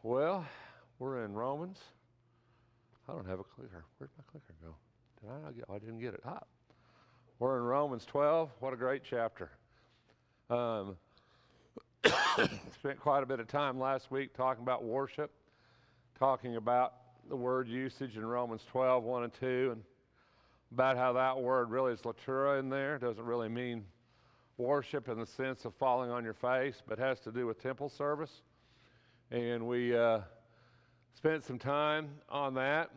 Well, we're in Romans. I don't have a clicker. Where'd my clicker go? Did I not get? Oh, I didn't get it. We're in Romans 12. What a great chapter. Um, Spent quite a bit of time last week talking about worship, talking about the word usage in Romans 12, 1 and 2, and about how that word really is latura in there. It doesn't really mean worship in the sense of falling on your face, but has to do with temple service. And we spent some time on that.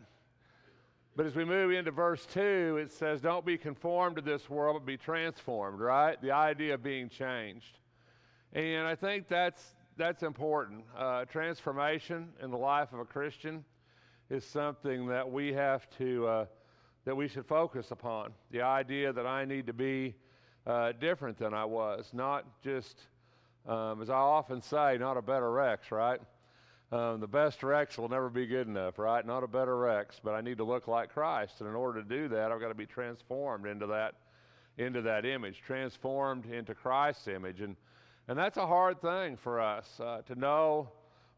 But as we move into verse 2, it says, don't be conformed to this world, but be transformed, right? The idea of being changed. And I think that's important. Transformation in the life of a Christian is something that we have to, that we should focus upon. The idea that I need to be different than I was, not just, as I often say, not a better Rex, right? The best Rex will never be good enough, right? Not a better Rex, but I need to look like Christ. And in order to do that, I've got to be transformed into that image, transformed into Christ's image. And that's a hard thing for us to know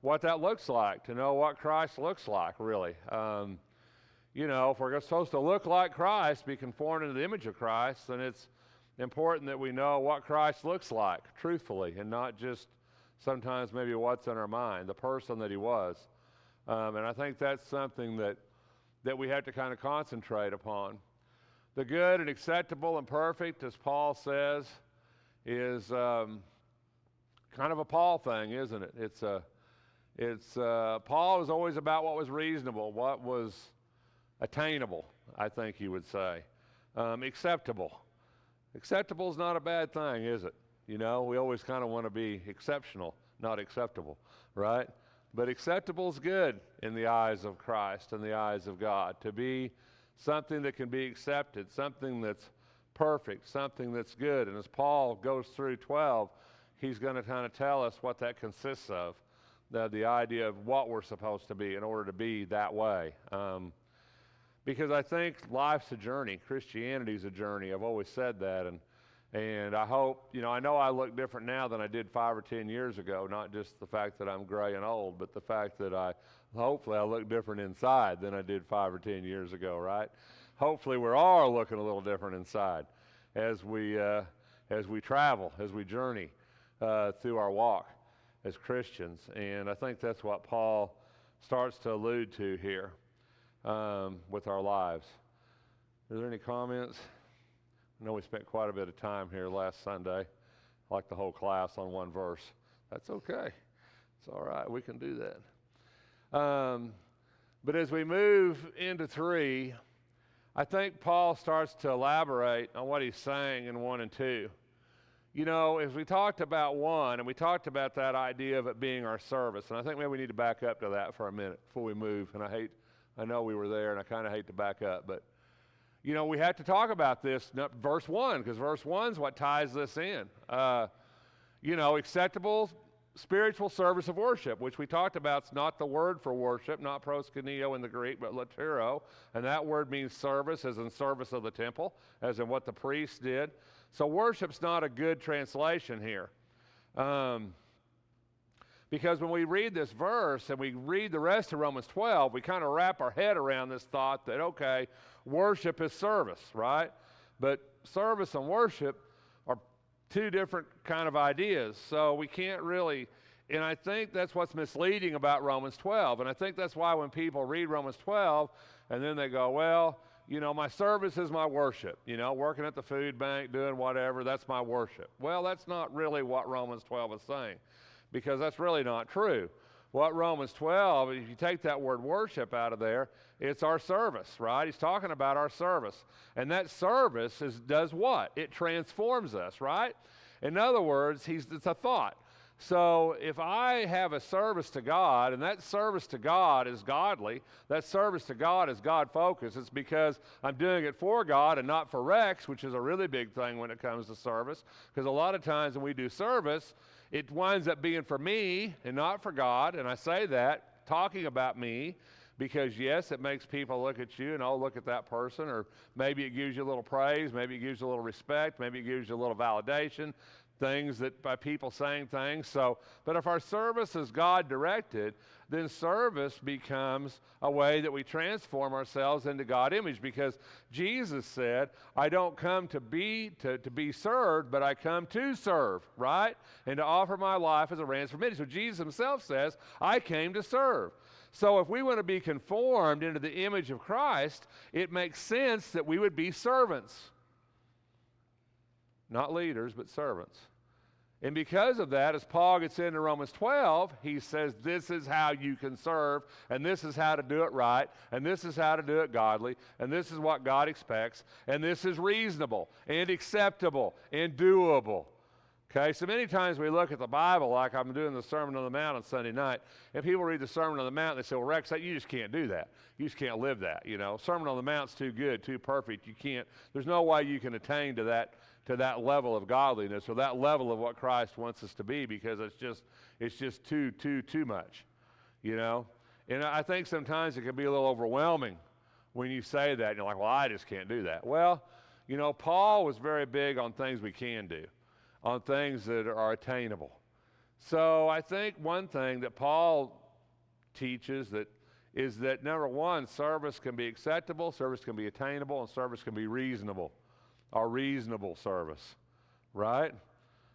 what that looks like, to know what Christ looks like, really. If we're supposed to look like Christ, be conformed into the image of Christ, then it's important that we know what Christ looks like, truthfully, and not just sometimes maybe what's in our mind, the person that he was. And I think that's something that we have to kind of concentrate upon. The good and acceptable and perfect, as Paul says, is kind of a Paul thing, isn't it? Paul was always about what was reasonable, what was attainable, I think he would say. Acceptable. Acceptable is not a bad thing, is it? We always kind of want to be exceptional, not acceptable, right? But acceptable is good in the eyes of Christ and the eyes of God, to be something that can be accepted, something that's perfect, something that's good. And as Paul goes through 12, he's going to kind of tell us what that consists of, the idea of what we're supposed to be in order to be that way. Because I think life's a journey. Christianity's a journey. I've always said that. And I hope, I know I look different now than I did 5 or 10 years ago, not just the fact that I'm gray and old, but the fact that hopefully I look different inside than I did 5 or 10 years ago, right? Hopefully we're all looking a little different inside as we travel, as we journey through our walk as Christians. And I think that's what Paul starts to allude to here with our lives. Are there any comments? I know we spent quite a bit of time here last Sunday, like the whole class on one verse. That's okay. It's all right. We can do that. But as we move into 3, I think Paul starts to elaborate on what he's saying in 1 and 2. As we talked about 1, and we talked about that idea of it being our service, and I think maybe we need to back up to that for a minute before we move. And I know we were there, and I kind of hate to back up, but we have to talk about this, verse 1, because verse 1 is what ties this in. Acceptable spiritual service of worship, which we talked about. It's not the word for worship, not proskuneo in the Greek, but laturo. And that word means service, as in service of the temple, as in what the priests did. So worship's not a good translation here. Because when we read this verse and we read the rest of Romans 12, we kind of wrap our head around this thought that, okay, worship is service, right? But service and worship are 2 different kind of ideas. So we can't really, and I think that's what's misleading about Romans 12. And I think that's why when people read Romans 12 and then they go, well, my service is my worship. Working at the food bank, doing whatever, that's my worship. Well, that's not really what Romans 12 is saying, because that's really not true. What Romans 12, if you take that word worship out of there, it's our service, right? He's talking about our service. And that service does what? It transforms us, right? In other words, it's a thought. So if I have a service to God, and that service to God is godly, that service to God is God-focused, it's because I'm doing it for God and not for Rex, which is a really big thing when it comes to service. Because a lot of times when we do service, it winds up being for me and not for God. And I say that, talking about me, because yes, it makes people look at you and, oh, look at that person. Or maybe it gives you a little praise, maybe it gives you a little respect, maybe it gives you a little validation, things that by people saying things. So, but if our service is God-directed, then service becomes a way that we transform ourselves into God's image, because Jesus said, I don't come to be served, but I come to serve, right? And to offer my life as a ransom for many. So Jesus himself says, I came to serve. So if we want to be conformed into the image of Christ, it makes sense that we would be servants. Not leaders, but servants. And because of that, as Paul gets into Romans 12, he says this is how you can serve, and this is how to do it right, and this is how to do it godly, and this is what God expects, and this is reasonable and acceptable and doable. Okay, so many times we look at the Bible, like I'm doing the Sermon on the Mount on Sunday night, and people read the Sermon on the Mount, and they say, well, Rex, you just can't do that. You just can't live that, Sermon on the Mount's too good, too perfect. You can't, there's no way you can attain to that level of godliness or that level of what Christ wants us to be, because it's just too much, And I think sometimes it can be a little overwhelming when you say that, and you're like, well, I just can't do that. Well, Paul was very big on things we can do, on things that are attainable. So I think one thing that Paul teaches is that, number one, service can be acceptable, service can be attainable, and service can be reasonable. Our reasonable service, right?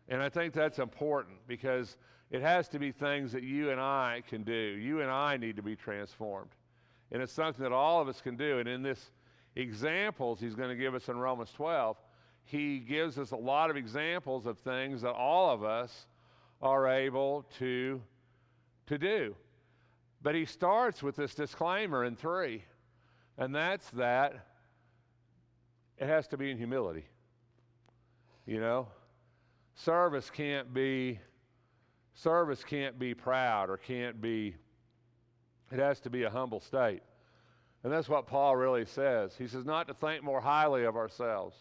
And I think that's important, because it has to be things that you and I can do. You and I need to be transformed. And it's something that all of us can do. And in this examples he's going to give us in Romans 12, he gives us a lot of examples of things that all of us are able to do. But he starts with this disclaimer in 3, and that's that it has to be in humility. Service can't be proud, or it has to be a humble state. And that's what Paul really says. He says not to think more highly of ourselves.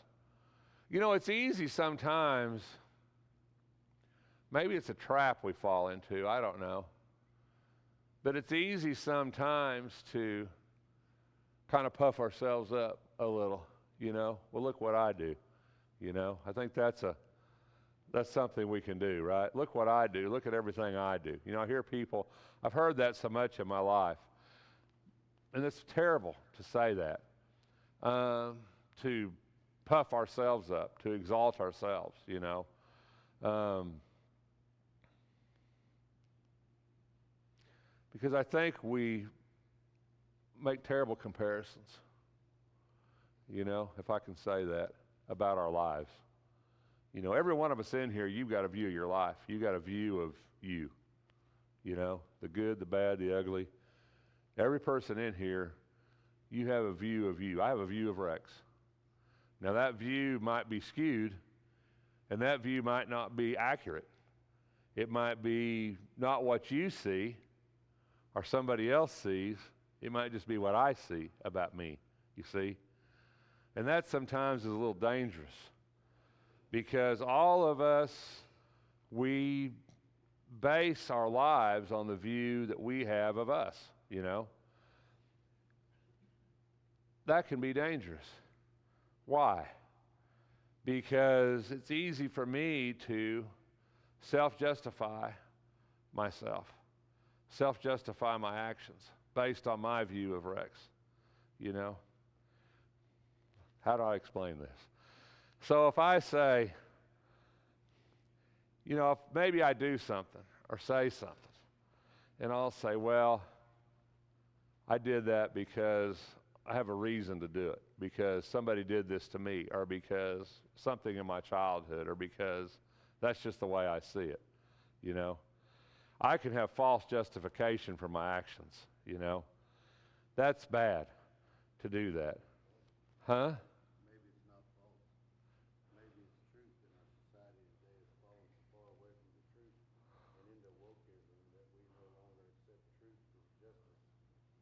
It's easy sometimes, maybe it's a trap we fall into, I don't know. But it's easy sometimes to kind of puff ourselves up a little. Well, look what I do. I think that's something we can do, right? Look what I do. Look at everything I do. I hear people, I've heard that so much in my life. And it's terrible to say that, to puff ourselves up, to exalt ourselves, because I think we make terrible comparisons. If I can say that about our lives. Every one of us in here, you've got a view of your life. You've got a view of you. The good, the bad, the ugly. Every person in here, you have a view of you. I have a view of Rex. Now that view might be skewed, and that view might not be accurate. It might be not what you see or somebody else sees. It might just be what I see about me, you see? And that sometimes is a little dangerous, because all of us, we base our lives on the view that we have of us, That can be dangerous. Why? Because it's easy for me to self-justify myself, self-justify my actions based on my view of Rex, How do I explain this? So if I say, if maybe I do something or say something, and I'll say, well, I did that because I have a reason to do it, because somebody did this to me, or because something in my childhood, or because that's just the way I see it, I can have false justification for my actions, That's bad to do that. Huh? Maybe it's not false. Maybe it's truth in our society today is fallen so far away from the truth and into wokeism that we no longer accept truth as justice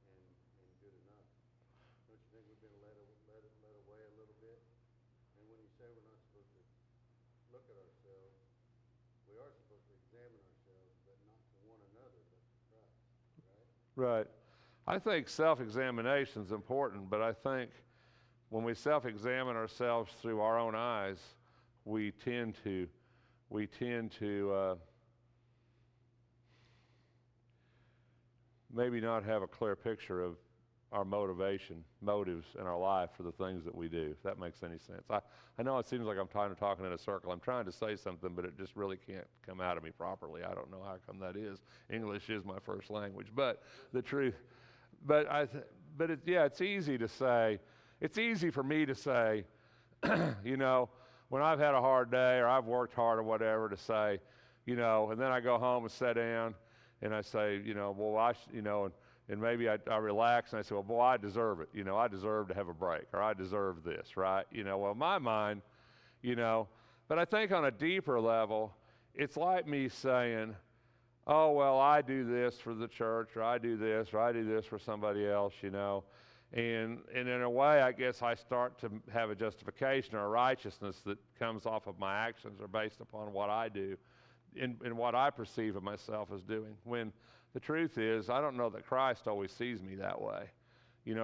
and good enough. Don't you think we've been led away a little bit? And when you say we're not supposed to look at ourselves, we are supposed to examine ourselves, but not for one another, but for Christ, right? Right. I think self-examination is important, but I think when we self-examine ourselves through our own eyes, we tend to maybe not have a clear picture of our motives in our life for the things that we do, if that makes any sense. I know it seems like I'm talking in a circle. I'm trying to say something, but it just really can't come out of me properly. I don't know how come that is. English is my first language, but the truth, it's easy to say, it's easy for me to say, when I've had a hard day or I've worked hard or whatever, to say, and then I go home and sit down and I say, and maybe I relax and I say, well, boy, I deserve it. I deserve to have a break, or I deserve this, right? Well, in my mind, but I think on a deeper level, it's like me saying, oh, well, I do this for the church, or I do this for somebody else, And in a way, I guess I start to have a justification or a righteousness that comes off of my actions or based upon what I do and what I perceive of myself as doing. When the truth is, I don't know that Christ always sees me that way.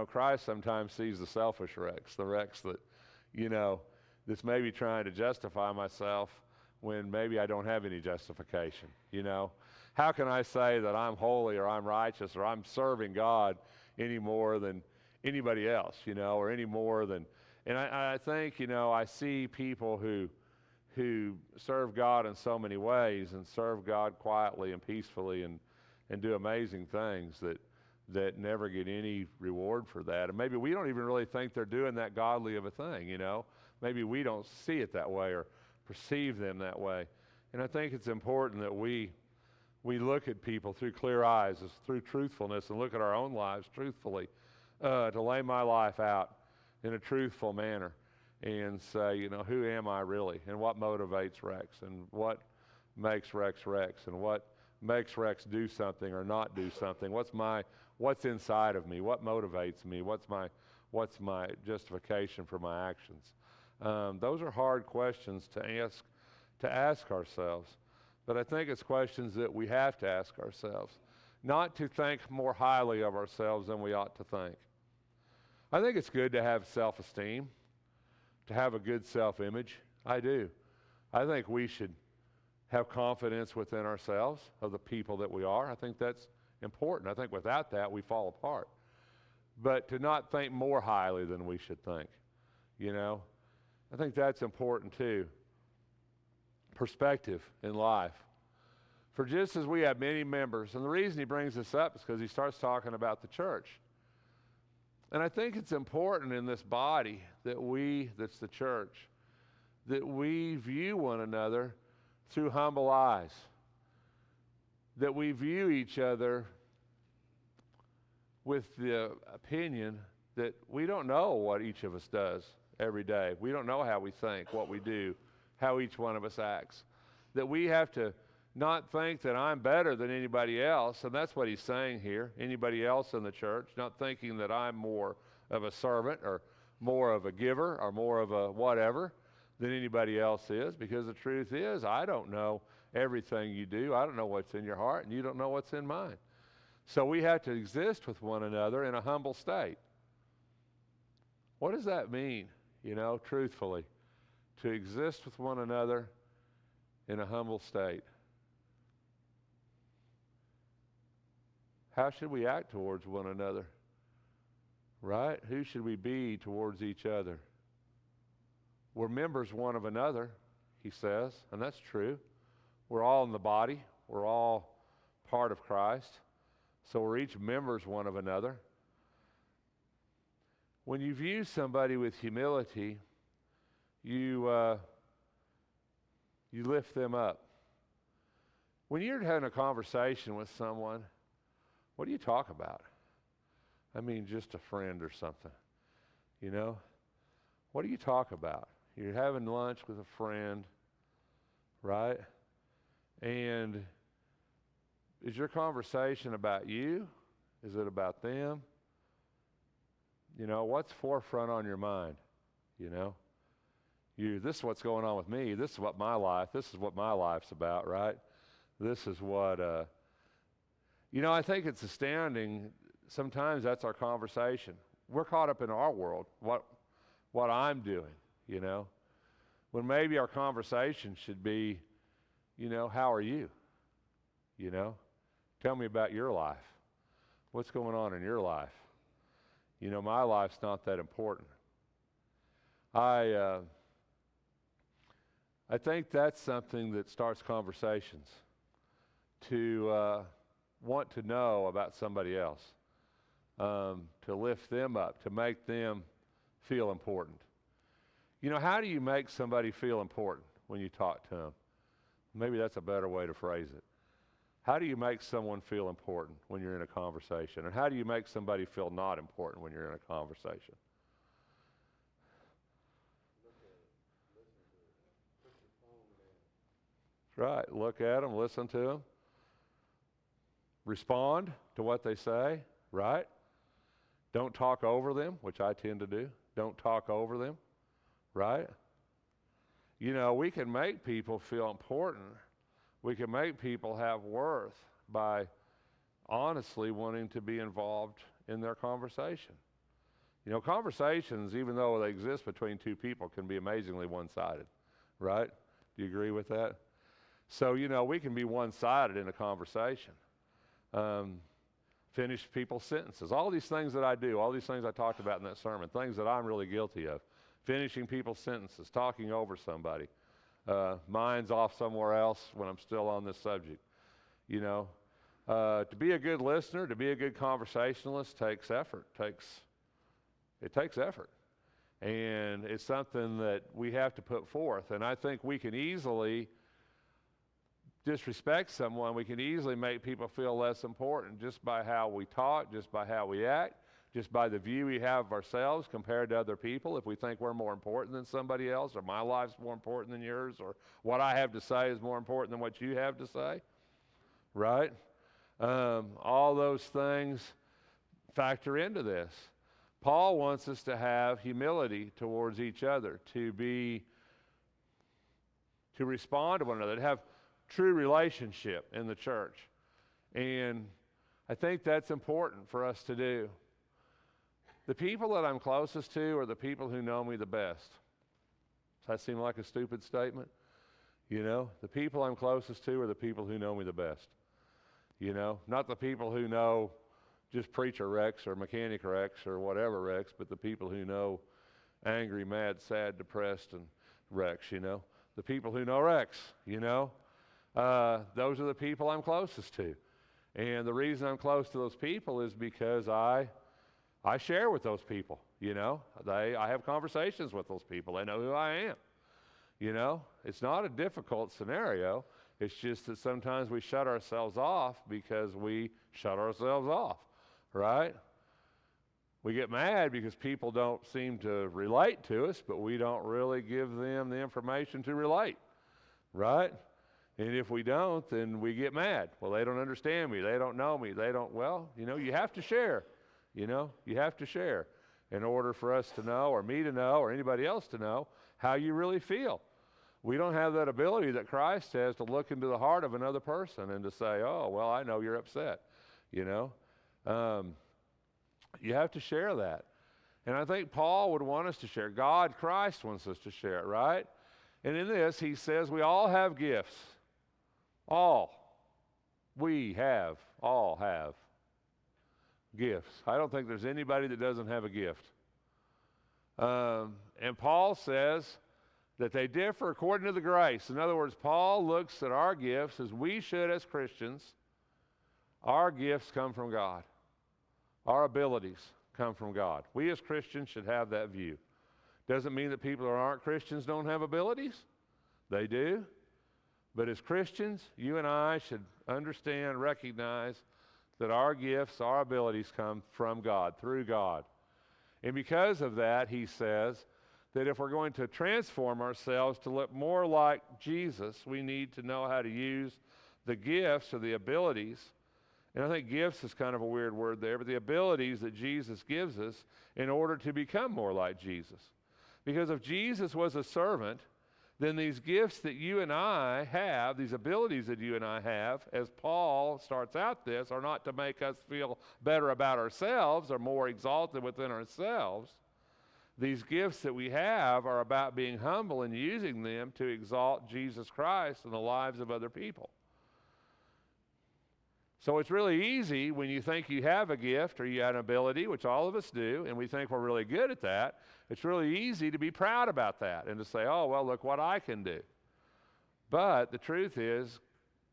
Christ sometimes sees the selfish Rex, the Rex that, that's maybe trying to justify myself when maybe I don't have any justification, How can I say that I'm holy or I'm righteous or I'm serving God any more than anybody else, or any more than, and I think, I see people who serve God in so many ways and serve God quietly and peacefully and do amazing things that never get any reward for that. And maybe we don't even really think they're doing that godly of a thing, Maybe we don't see it that way or perceive them that way. And I think it's important that we look at people through clear eyes, through truthfulness, and look at our own lives truthfully, to lay my life out in a truthful manner and say, who am I really, and what motivates Rex, and what makes Rex Rex, and what makes Rex do something or not do something. What's inside of me? What motivates me? What's my justification for my actions? Those are hard questions to ask ourselves, but I think it's questions that we have to ask ourselves, not to think more highly of ourselves than we ought to think. I think it's good to have self-esteem, to have a good self-image. I do. I think we should have confidence within ourselves of the people that we are. I think that's important. I think without that, we fall apart. But to not think more highly than we should think, I think that's important too. Perspective in life. For just as we have many members, and the reason he brings this up is because he starts talking about the church. And I think it's important in this body that's the church, that we view one another through humble eyes, that we view each other with the opinion that we don't know what each of us does every day. We don't know how we think, what we do, how each one of us acts. That we have to not think that I'm better than anybody else, and that's what he's saying here, anybody else in the church, not thinking that I'm more of a servant or more of a giver or more of a whatever than anybody else is, because the truth is, I don't know everything you do. I don't know what's in your heart, and you don't know what's in mine. So we have to exist with one another in a humble state. What does that mean, truthfully? To exist with one another in a humble state. How should we act towards one another? Right? Who should we be towards each other? We're members one of another, he says, and that's true. We're all in the body. We're all part of Christ. So we're each members one of another. When you view somebody with humility, you lift them up. When you're having a conversation with someone, what do you talk about? I mean, just a friend or something, What do you talk about? You're having lunch with a friend, right? And is your conversation about you? Is it about them? What's forefront on your mind? This is what's going on with me. This is what my life's about, right? This is what, I think it's astounding. Sometimes that's our conversation. We're caught up in our world, what I'm doing, when maybe our conversation should be, how are you? Tell me about your life. What's going on in your life? You know, my life's not that important. I think that's something that starts conversations, to want to know about somebody else, to lift them up, to make them feel important. You know, how do you make somebody feel important when you talk to them? Maybe that's a better way to phrase it. How do you make someone feel important when you're in a conversation? And how do you make somebody feel not important when you're in a conversation? Look at it, listen to it, put your phone down. Right. Look at them, listen to them, respond to what they say, right? Don't talk over them, which I tend to do. Don't talk over them, right? You know, we can make people feel important. We can make people have worth by honestly wanting to be involved in their conversation. You know, conversations, even though they exist between two people, can be amazingly one-sided, right? Do you agree with that? So, you know, we can be one-sided in a conversation. Finish people's sentences. All these things that I do, all these things I talked about in that sermon, things that I'm really guilty of. Finishing people's sentences, talking over somebody. Mind's off somewhere else when I'm still on this subject. You know, to be a good listener, to be a good conversationalist takes effort. It takes effort. And it's something that we have to put forth. And I think we can easily disrespect someone. We can easily make people feel less important just by how we talk, just by how we act, just by the view we have of ourselves compared to other people. If we think we're more important than somebody else, or my life's more important than yours, or what I have to say is more important than what you have to say, right? All those things factor into this. Paul wants us to have humility towards each other, to respond to one another, to have true relationship in the church. And I think that's important for us to do. The people that I'm closest to are the people who know me the best. Does that seem like a stupid statement? You know, the people I'm closest to are the people who know me the best. You know, not the people who know just preacher Rex or mechanic Rex or whatever Rex, but the people who know angry, mad, sad, depressed, and Rex, you know. The people who know Rex, you know. Those are the people I'm closest to. And the reason I'm close to those people is because I share with those people, you know. I have conversations with those people. They know who I am. You know, it's not a difficult scenario. It's just that sometimes we shut ourselves off because we shut ourselves off, right? We get mad because people don't seem to relate to us, but we don't really give them the information to relate, right? And if we don't, then we get mad. Well, they don't understand me. They don't know me. Well, you know, you have to share. You know, you have to share in order for us to know, or me to know, or anybody else to know how you really feel. We don't have that ability that Christ has to look into the heart of another person and to say, oh, well, I know you're upset. You know, you have to share that. And I think Paul would want us to share. God, Christ wants us to share it, right? And in this, he says we all have gifts. All. All have gifts. I don't think there's anybody that doesn't have a gift. And Paul says that they differ according to the grace. In other words, Paul looks at our gifts as we should as Christians. Our gifts come from God. Our abilities come from God. We as Christians should have that view. Doesn't mean that people who aren't Christians don't have abilities. They do. But as Christians, you and I should understand, recognize that our gifts, our abilities come from God, through God. And because of that, he says that if we're going to transform ourselves to look more like Jesus, we need to know how to use the gifts or the abilities. And I think gifts is kind of a weird word there, but the abilities that Jesus gives us in order to become more like Jesus. Because if Jesus was a servant, then these gifts that you and I have, these abilities that you and I have, as Paul starts out this, are not to make us feel better about ourselves or more exalted within ourselves. These gifts that we have are about being humble and using them to exalt Jesus Christ in the lives of other people. So it's really easy when you think you have a gift or you have an ability, which all of us do, and we think we're really good at that. It's really easy to be proud about that and to say, oh, well, look what I can do. But the truth is,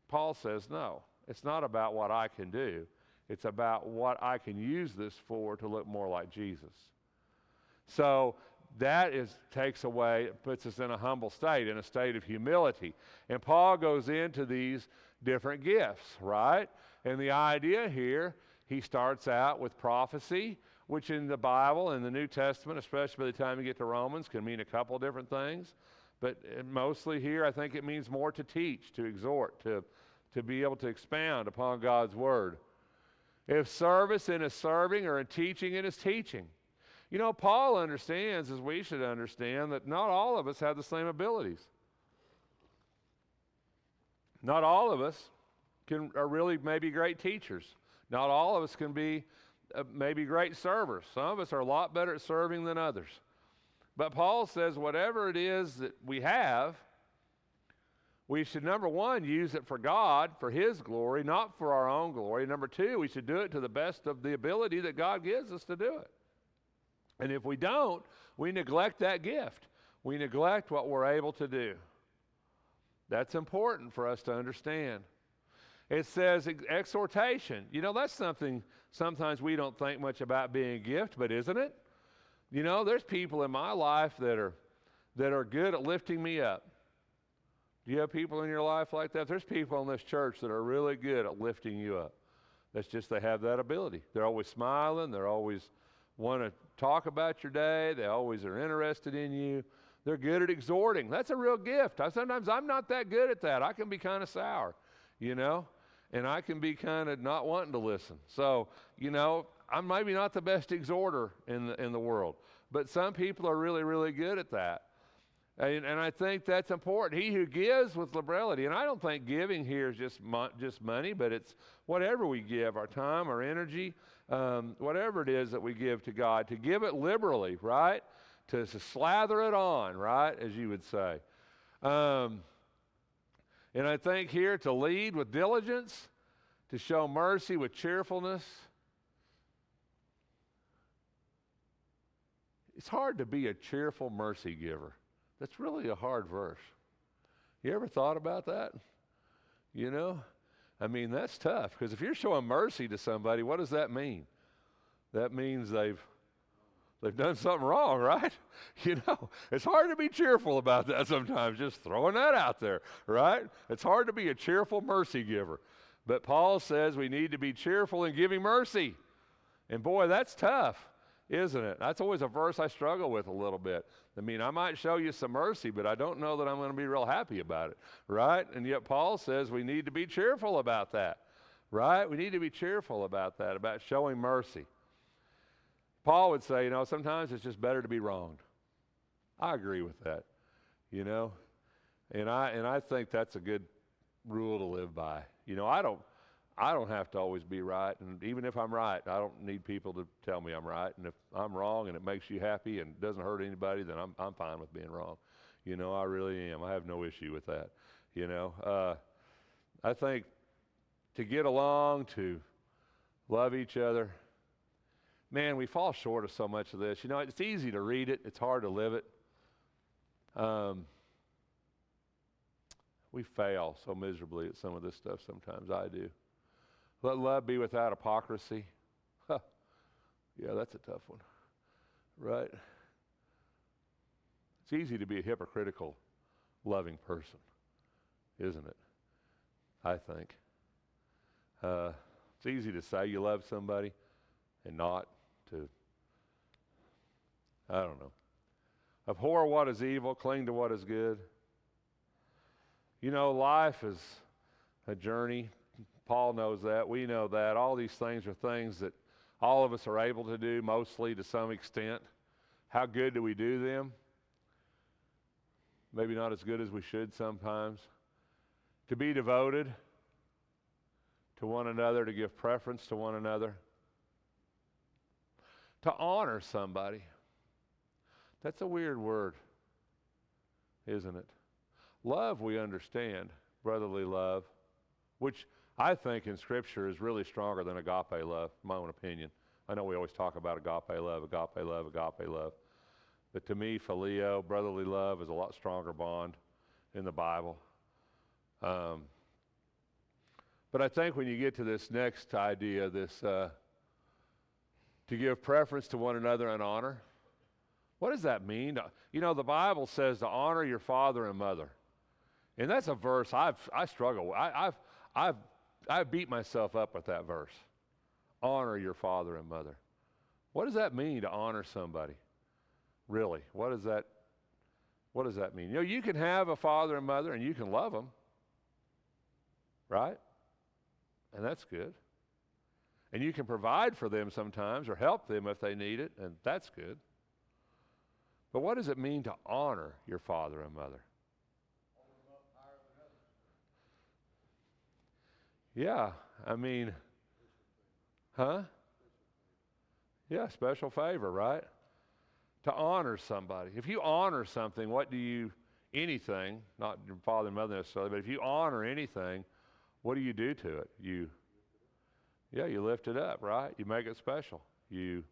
Paul says, no, it's not about what I can do. It's about what I can use this for to look more like Jesus. So that takes away, puts us in a humble state, in a state of humility. And Paul goes into these different gifts, right? And the idea here, he starts out with prophecy, which in the Bible, in the New Testament, especially by the time you get to Romans, can mean a couple different things. But mostly here, I think it means more to teach, to exhort, to be able to expound upon God's word. If service in his serving or in teaching in his teaching. You know, Paul understands, as we should understand, that not all of us have the same abilities. Not all of us are really maybe great teachers. Not all of us can be maybe great servers. Some of us are a lot better at serving than others. But Paul says whatever it is that we have, we should, number one, use it for God, for his glory, not for our own glory. Number two, we should do it to the best of the ability that God gives us to do it. And if we don't, we neglect that gift. We neglect what we're able to do. That's important for us to understand. It says exhortation. You know, that's something sometimes we don't think much about being a gift, but isn't it? You know, there's people in my life that are good at lifting me up. Do you have people in your life like that? There's people in this church that are really good at lifting you up. That's just they have that ability. They're always smiling. They're always want to talk about your day. They always are interested in you. They're good at exhorting. That's a real gift. Sometimes I'm not that good at that. I can be kind of sour, you know, and I can be kind of not wanting to listen. So, you know, I'm maybe not the best exhorter in the world, but some people are really, really good at that. And I think that's important. He who gives with liberality, and I don't think giving here is just money, but it's whatever we give, our time, our energy, whatever it is that we give to God, to give it liberally, right? To slather it on, right, as you would say. And I think here to lead with diligence, to show mercy with cheerfulness. It's hard to be a cheerful mercy giver. That's really a hard verse. You ever thought about that? You know? I mean, that's tough, because if you're showing mercy to somebody, what does that mean? That means they've done something wrong, right? You know, it's hard to be cheerful about that sometimes, just throwing that out there, right? It's hard to be a cheerful mercy giver. But Paul says we need to be cheerful in giving mercy. And boy, that's tough, isn't it? That's always a verse I struggle with a little bit. I mean, I might show you some mercy, but I don't know that I'm going to be real happy about it, right? And yet Paul says we need to be cheerful about that, right? We need to be cheerful about that, about showing mercy. Paul would say, you know, sometimes it's just better to be wronged. I agree with that, you know, and I think that's a good rule to live by. You know, I don't have to always be right, and even if I'm right, I don't need people to tell me I'm right. And if I'm wrong and it makes you happy and doesn't hurt anybody, then I'm fine with being wrong. You know, I really am. I have no issue with that. You know, I think to get along, to love each other, man, we fall short of so much of this. You know, it's easy to read it. It's hard to live it. We fail so miserably at some of this stuff sometimes. I do. Let love be without hypocrisy. Huh. Yeah, that's a tough one, right? It's easy to be a hypocritical, loving person, isn't it? I think. It's easy to say you love somebody and not to, I don't know. Abhor what is evil, cling to what is good. You know, life is a journey. Paul knows that. We know that. All these things are things that all of us are able to do, mostly to some extent. How good do we do them? Maybe not as good as we should sometimes. To be devoted to one another, to give preference to one another. To honor somebody. That's a weird word, isn't it? Love, we understand, brotherly love, which I think in Scripture is really stronger than agape love, in my own opinion. I know we always talk about agape love, agape love, agape love. But to me, phileo, brotherly love, is a lot stronger bond in the Bible. But I think when you get to this next idea, this to give preference to one another and honor, what does that mean? You know, the Bible says to honor your father and mother. And that's a verse I struggle with. I've beat myself up with that verse. Honor your father and mother. What does that mean to honor somebody? Really, what does that mean? You know, you can have a father and mother and you can love them, right? And that's good. And you can provide for them sometimes or help them if they need it, and that's good. But what does it mean to honor your father and mother? Yeah, I mean, huh? Yeah, special favor, right? To honor somebody. If you honor something, anything, not your father and mother necessarily, but if you honor anything, what do you do to it? You lift it up, right? You make it special. You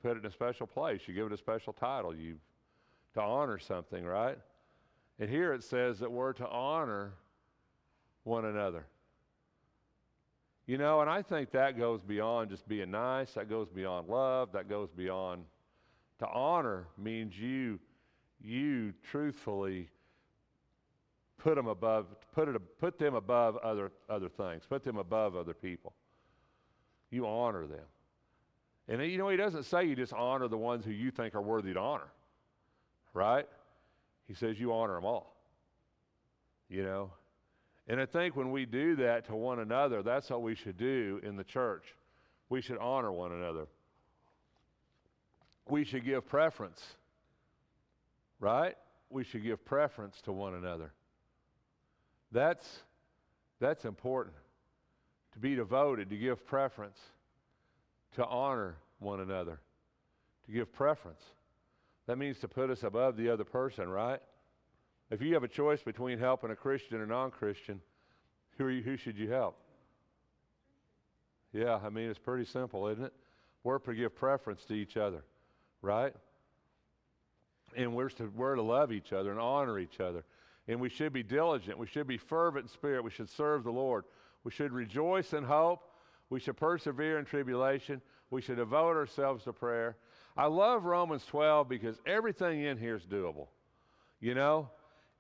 put it in a special place. You give it a special title. To honor something, right? And here it says that we're to honor one another. You know, and I think that goes beyond just being nice. That goes beyond love. That goes beyond. To honor means you truthfully put them above other things. Put them above other people. You honor them. And you know, he doesn't say you just honor the ones who you think are worthy to honor, right? He says you honor them all, you know. And I think when we do that to one another, that's what we should do in the church. We should honor one another. We should give preference, right? We should give preference to one another. That's important. To be devoted, to give preference, to honor one another, to give preference. That means to put us above the other person, right? If you have a choice between helping a Christian or non-Christian, who should you help? Yeah, I mean, it's pretty simple, isn't it? We're to give preference to each other, right? And we're to love each other and honor each other. And we should be diligent. We should be fervent in spirit. We should serve the Lord. We should rejoice in hope. We should persevere in tribulation. We should devote ourselves to prayer. I love Romans 12 because everything in here is doable. You know,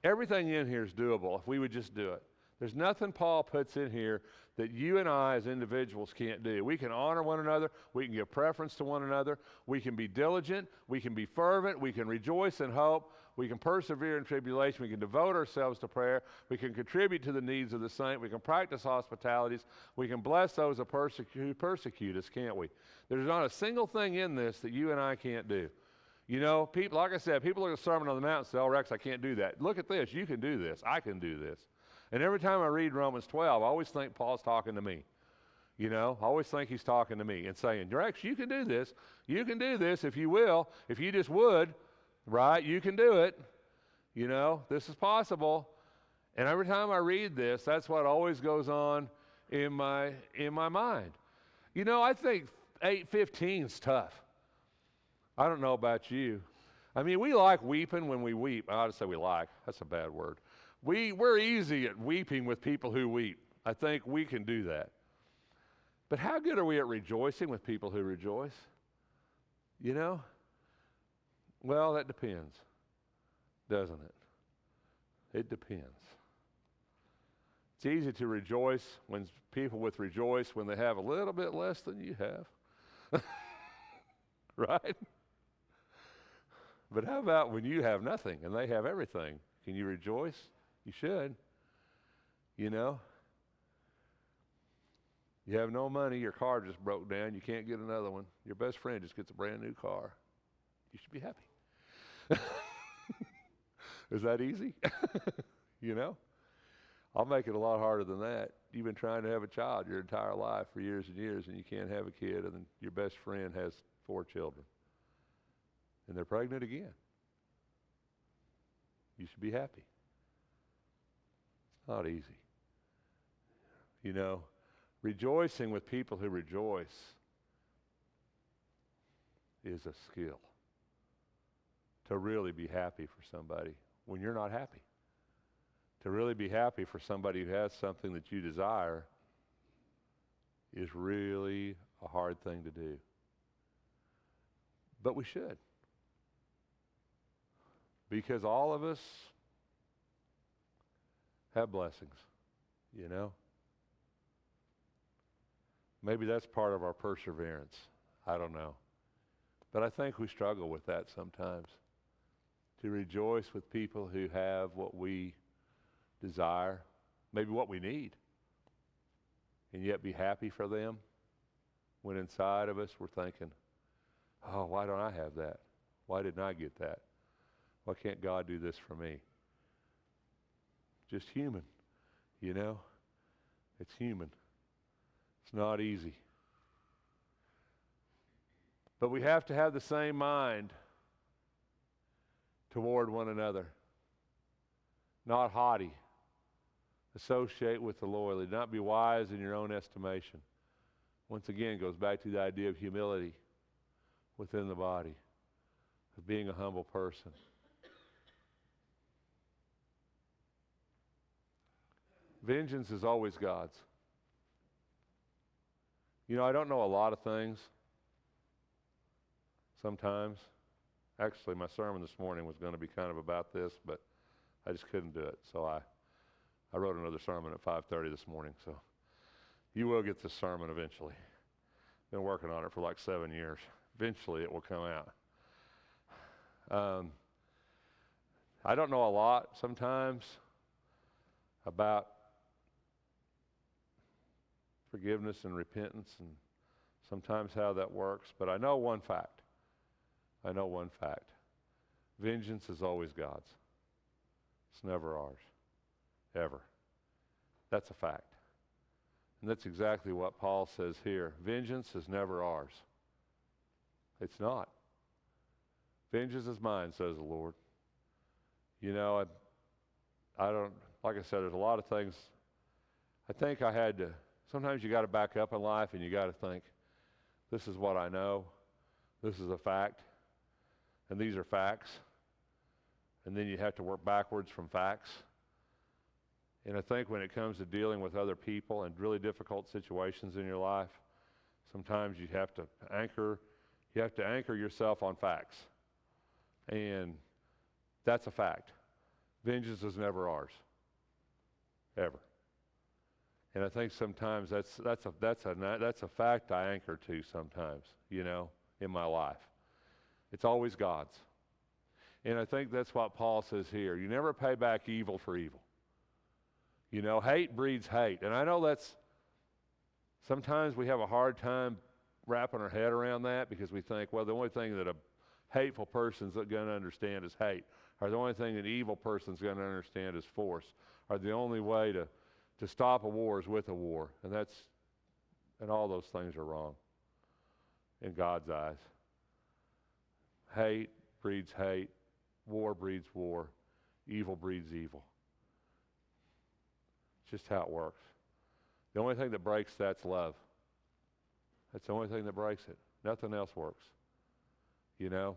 everything in here is doable if we would just do it. There's nothing Paul puts in here that you and I as individuals can't do. We can honor one another. We can give preference to one another. We can be diligent. We can be fervent. We can rejoice in hope. We can persevere in tribulation. We can devote ourselves to prayer. We can contribute to the needs of the saint. We can practice hospitalities. We can bless those who persecute us, can't we? There's not a single thing in this that you and I can't do. You know, people, like I said, people look at the Sermon on the Mount and say, oh, Rex, I can't do that. Look at this. You can do this. I can do this. And every time I read Romans 12, I always think Paul's talking to me. You know, I always think he's talking to me and saying, Rex, you can do this. You can do this if you will. If you just would, right, you can do it. You know, this is possible. And every time I read this, that's what always goes on in my mind. You know, I think 8:15 is tough. I don't know about you. I mean, we like weeping when we weep. I ought to say we like. That's a bad word. We're easy at weeping with people who weep. I think we can do that. But how good are we at rejoicing with people who rejoice? You know? Well, that depends, doesn't it? It depends. It's easy to rejoice when people rejoice when they have a little bit less than you have. Right? But how about when you have nothing and they have everything? Can you rejoice? You should. You know? You have no money, your car just broke down, you can't get another one. Your best friend just gets a brand new car. You should be happy. Is that easy? You know? I'll make it a lot harder than that. You've been trying to have a child your entire life for years and years, and you can't have a kid, and then your best friend has 4 children. And they're pregnant again. You should be happy. It's not easy. You know, rejoicing with people who rejoice is a skill. To really be happy for somebody when you're not happy. To really be happy for somebody who has something that you desire is really a hard thing to do. But we should. Because all of us have blessings, you know. Maybe that's part of our perseverance. I don't know. But I think we struggle with that sometimes. To rejoice with people who have what we desire, maybe what we need, and yet be happy for them when inside of us we're thinking, oh, why don't I have that? Why didn't I get that? Why can't God do this for me? Just human, you know? It's human. It's not easy. But we have to have the same mind toward one another. Not haughty. Associate with the lowly. Not be wise in your own estimation. Once again, goes back to the idea of humility within the body, of being a humble person. Vengeance is always God's. You know, I don't know a lot of things sometimes. Actually, my sermon this morning was going to be kind of about this, but I just couldn't do it. So I wrote another sermon at 5:30 this morning. So you will get this sermon eventually. Been working on it for like 7 years. Eventually it will come out. I don't know a lot sometimes about forgiveness and repentance and sometimes how that works, but I know one fact. Vengeance is always God's. It's never ours. Ever. That's a fact. And that's exactly what Paul says here. Vengeance is never ours. It's not. Vengeance is mine, says the Lord. You know, I don't, like I said, there's a lot of things. I think I had to, sometimes you got to back up in life and you got to think, this is what I know. This is a fact. And these are facts. And then you have to work backwards from facts. And I think when it comes to dealing with other people and really difficult situations in your life, sometimes you have to anchor yourself on facts. And that's a fact. Vengeance is never ours. Ever. And I think sometimes that's a fact I anchor to sometimes, you know, in my life. It's always God's. And I think that's what Paul says here. You never pay back evil for evil. You know, hate breeds hate. And I know that's, sometimes we have a hard time wrapping our head around that because we think, well, the only thing that a hateful person's going to understand is hate. Or the only thing an evil person's going to understand is force. Or the only way to stop a war is with a war. And all those things are wrong in God's eyes. Hate breeds hate. War breeds war. Evil breeds evil. It's just how it works. The only thing that breaks that's love. That's the only thing that breaks it. Nothing else works. You know?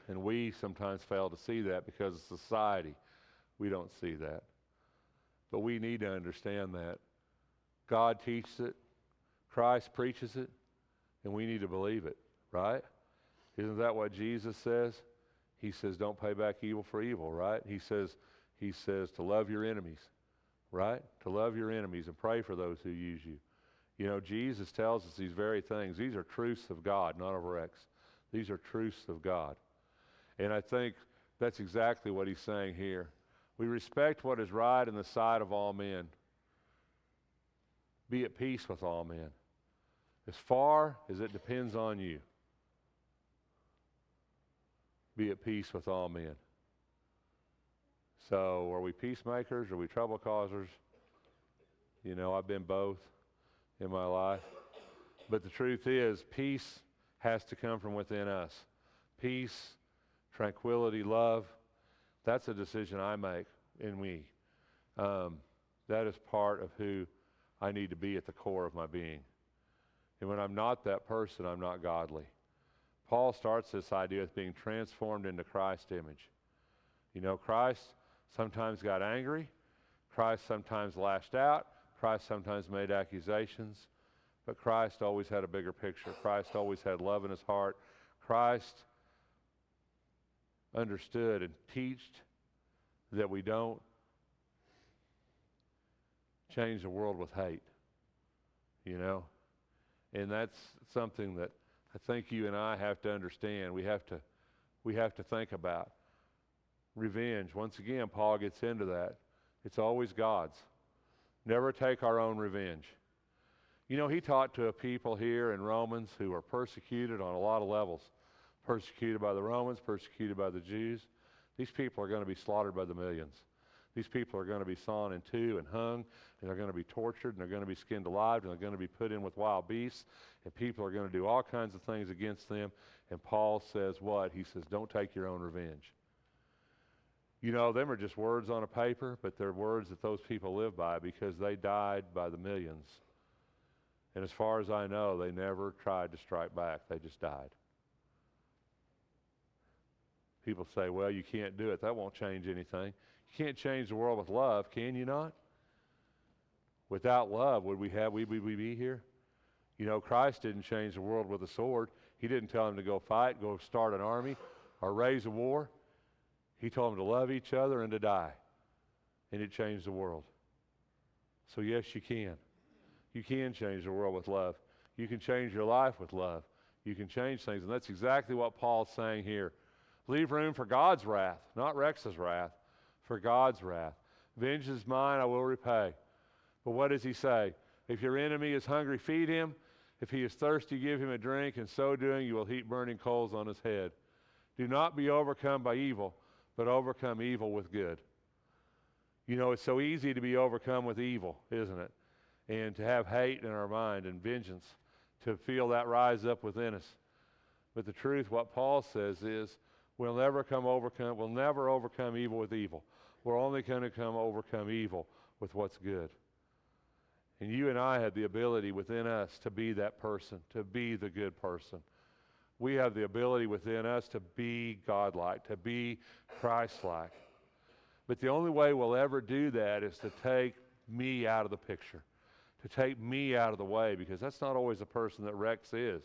And we sometimes fail to see that because of society. We don't see that. But we need to understand that. God teaches it. Christ preaches it. And we need to believe it. Right? Isn't that what Jesus says? He says, don't pay back evil for evil, right? He says to love your enemies, right? To love your enemies and pray for those who use you. You know, Jesus tells us these very things. These are truths of God, not of Rex. These are truths of God. And I think that's exactly what he's saying here. We respect what is right in the sight of all men. Be at peace with all men. As far as it depends on you. Be at peace with all men. So, are we peacemakers? Are we trouble causers? You know, I've been both in my life. But the truth is, peace has to come from within us. Peace, tranquility, love, that's a decision I make in me. That is part of who I need to be at the core of my being. And when I'm not that person, I'm not godly. Paul starts this idea with being transformed into Christ's image. You know, Christ sometimes got angry. Christ sometimes lashed out. Christ sometimes made accusations. But Christ always had a bigger picture. Christ always had love in his heart. Christ understood and taught that we don't change the world with hate, you know. And that's something that I think you and I have to understand. We have to think about. Revenge. Once again, Paul gets into that. It's always God's. Never take our own revenge. You know, he taught to a people here in Romans who are persecuted on a lot of levels. Persecuted by the Romans, persecuted by the Jews. These people are going to be slaughtered by the millions. These people are going to be sawn in two and hung, and they're going to be tortured, and they're going to be skinned alive, and they're going to be put in with wild beasts, and people are going to do all kinds of things against them. And Paul says what? He says, don't take your own revenge. You know, them are just words on a paper, but they're words that those people live by because they died by the millions. And as far as I know, they never tried to strike back. They just died. People say, well, you can't do it. That won't change anything. You can't change the world with love, can you not? Without love, would we be here? You know, Christ didn't change the world with a sword. He didn't tell them to go fight, go start an army, or raise a war. He told them to love each other and to die. And it changed the world. So yes, you can. You can change the world with love. You can change your life with love. You can change things. And that's exactly what Paul's saying here. Leave room for God's wrath, not Rex's wrath, for God's wrath. Vengeance is mine, I will repay. But what does he say? If your enemy is hungry, feed him. If he is thirsty, give him a drink. In so doing, you will heap burning coals on his head. Do not be overcome by evil, but overcome evil with good. You know, it's so easy to be overcome with evil, isn't it? And to have hate in our mind and vengeance, to feel that rise up within us. But the truth, what Paul says is, we'll never overcome evil with evil. We're only going to overcome evil with what's good. And you and I have the ability within us to be that person, to be the good person. We have the ability within us to be godlike, to be Christ-like. But the only way we'll ever do that is to take me out of the picture, to take me out of the way, because that's not always the person that Rex is.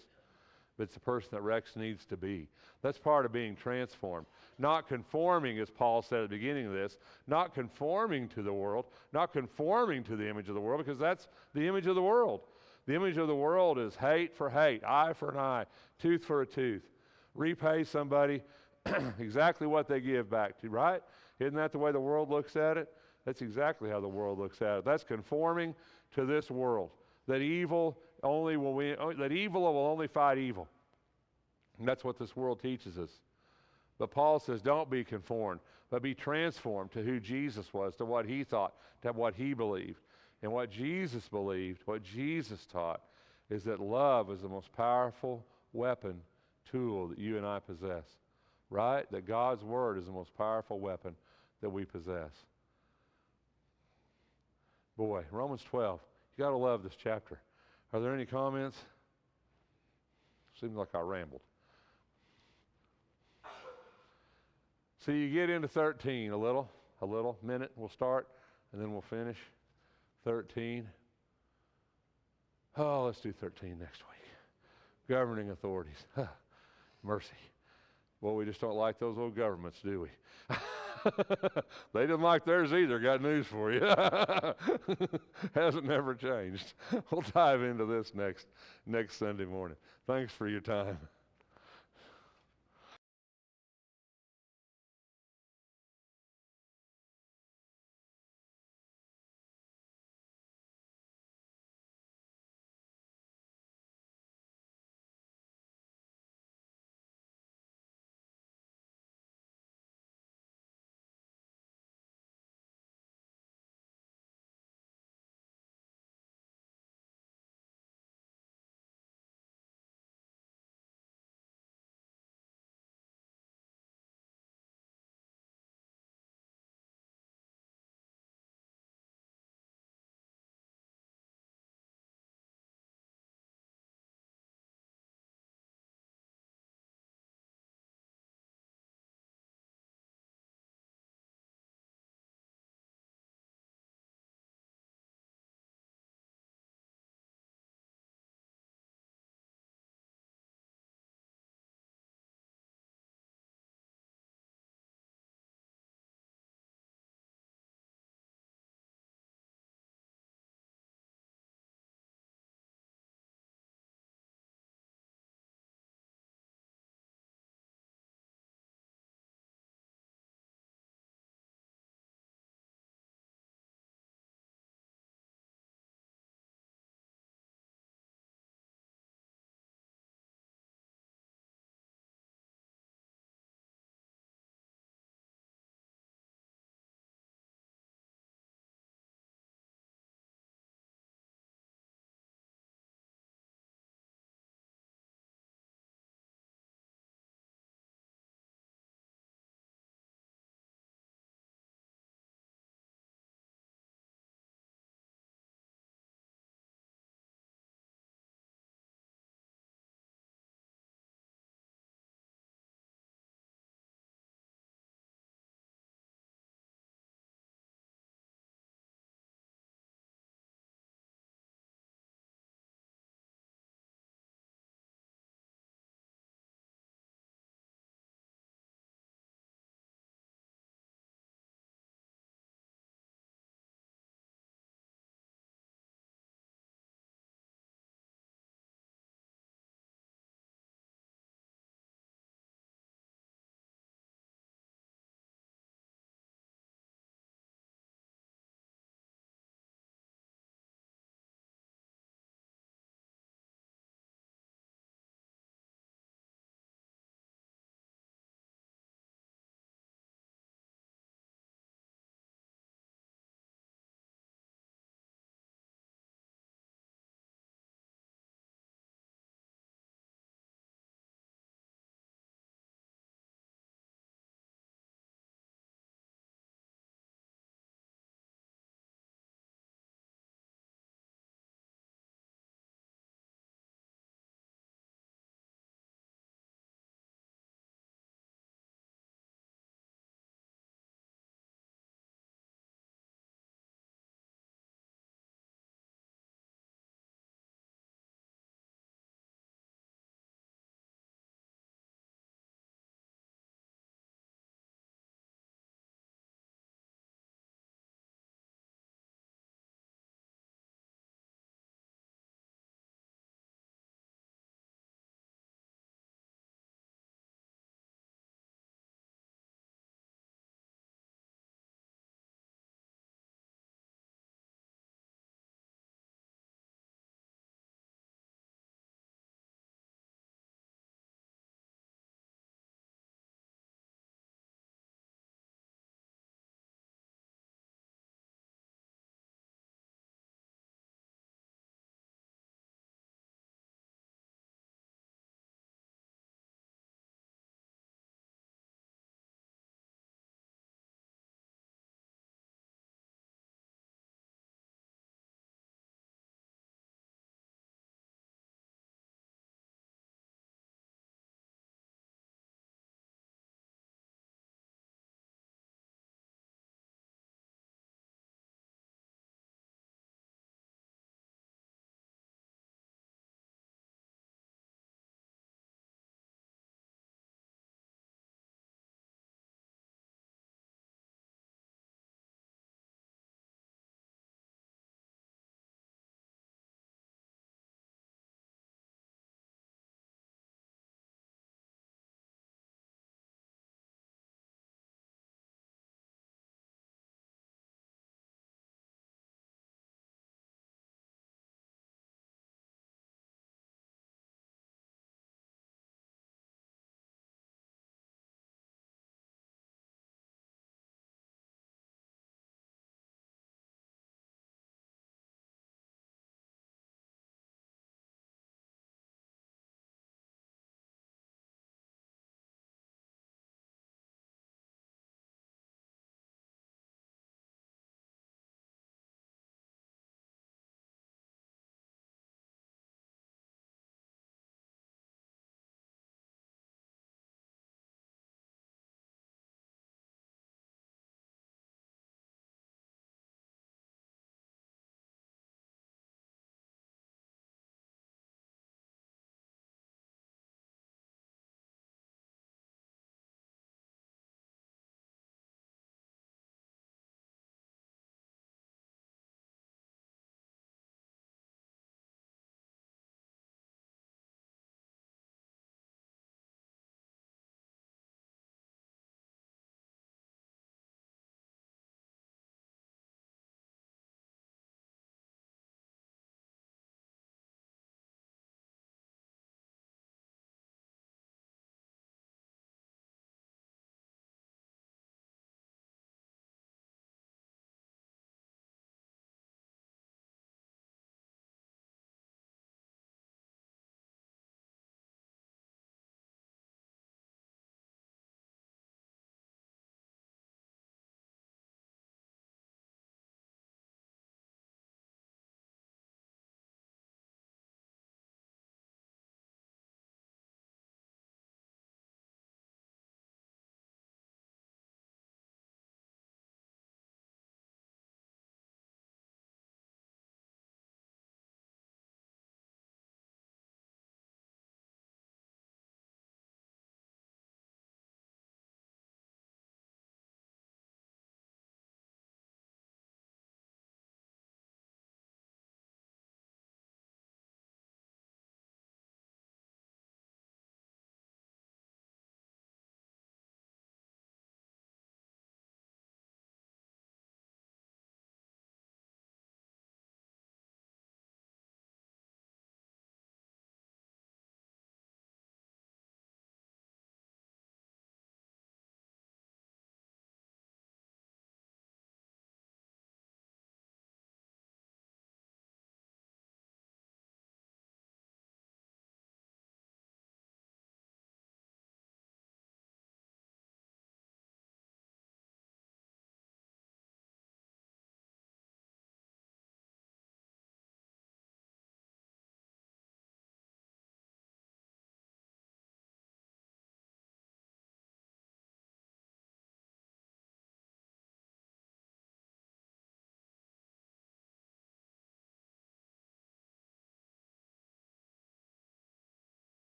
But it's the person that Rex needs to be. That's part of being transformed. Not conforming, as Paul said at the beginning of this, not conforming to the world, not conforming to the image of the world, because that's the image of the world. The image of the world is hate for hate, eye for an eye, tooth for a tooth. Repay somebody exactly what they give back to you, right? Isn't that the way the world looks at it? That's exactly how the world looks at it. That's conforming to this world. That evil will only fight evil. And that's what this world teaches us. But Paul says, don't be conformed, but be transformed to who Jesus was, to what he thought, to what he believed. And what Jesus believed, what Jesus taught, is that love is the most powerful weapon, tool that you and I possess. Right? That God's word is the most powerful weapon that we possess. Boy, Romans 12. You got to love this chapter. Are there any comments? Seems like I rambled. So you get into 13 a little minute. We'll start, and then we'll finish 13. Oh, let's do 13 next week. Governing authorities. Mercy. Well, we just don't like those old governments, do we? They didn't like theirs either. Got news for you. Hasn't never changed. We'll dive into this next Sunday morning. Thanks for your time.